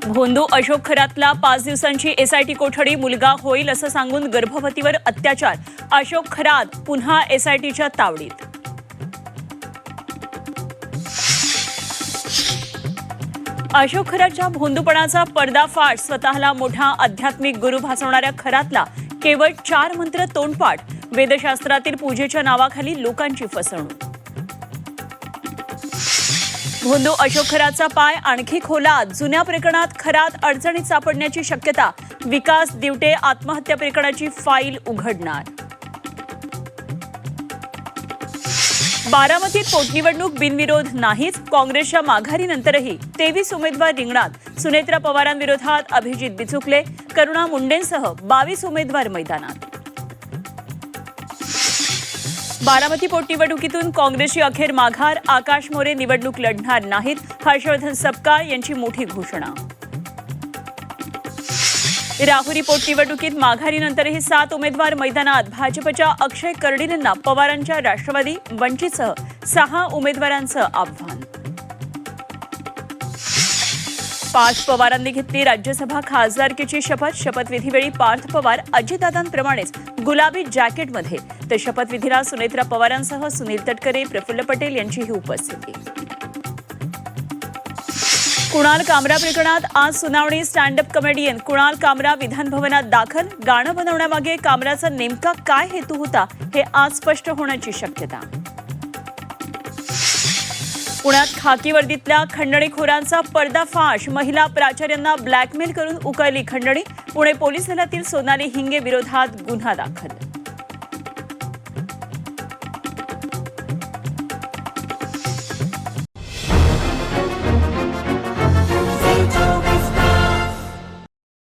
भोंदू अशोक खरातला 5 दिवसांची एसआयटी कोठडी, मुलगा होईल असं सांगून गर्भवतीवर अत्याचार. अशोक खरात पुन्हा एसआयटीच्या तावडीत. अशोक खरातच्या भोंदूपणाचा पर्दाफाश. स्वतःला मोठा आध्यात्मिक गुरु भासवणाऱ्या खरातला केवळ 4 मंत्र तोंडपाठ. वेदशास्त्रातील पूजेच्या नावाखाली लोकांची फसवणूक. भोंदू अशोक खरातचा पाय आणखी खोलात. जुन्या प्रकरणात खरात अडचणीत सापडण्याची शक्यता. विकास दिवटे आत्महत्या प्रकरणाची फाईल उघडणार. बारामतीत पोटनिवडणूक बिनविरोध नाहीच. काँग्रेसच्या माघारीनंतरही 23 उमेदवार रिंगणात. सुनेत्रा पवारांविरोधात अभिजित बिचुकले, करुणा मुंडेंसह 22 उमेदवार मैदानात. बारामती पोटनिवडणुकीतून काँग्रेसची अखेर माघार. आकाश मोरे निवडणूक लढणार नाहीत. हर्षवर्धन सपकाळ यांची मोठी घोषणा. राहुरी पोटनिवडणुकीत माघारीनंतरही 7 उमेदवार मैदानात. भाजपच्या अक्षय कर्डिलेंना पवारांच्या राष्ट्रवादी वंचितसह 6 उमेदवारांचं आव्हान. पार्थ पवारांनी घेतली राज्यसभा खासदारकीची शपथ. शपथविधीवेळी पार्थ पवार अजितदादांप्रमाणेच गुलाबी जॅकेटमध्ये, तर शपथविधीला सुनेत्रा पवारांसह सुनील तटकरे, प्रफुल्ल पटेल यांचीही उपस्थिती. कुणाल कामरा प्रकरणात आज सुनावणी. स्टँडअप कॉमेडियन कुणाल कामरा विधानभवनात दाखल. गाणं बनवण्यामागे कामराचा नेमका काय हेतू होता हे आज स्पष्ट होण्याची शक्यता. पुण्यात खाकी वर्दीतल्या खंडणीखोरांचा पर्दाफाश. महिला प्राचार्यांना ब्लॅकमेल करून उकळली खंडणी. पुणे पोलीस दलातील सोनाली हिंगे विरोधात गुन्हा दाखल.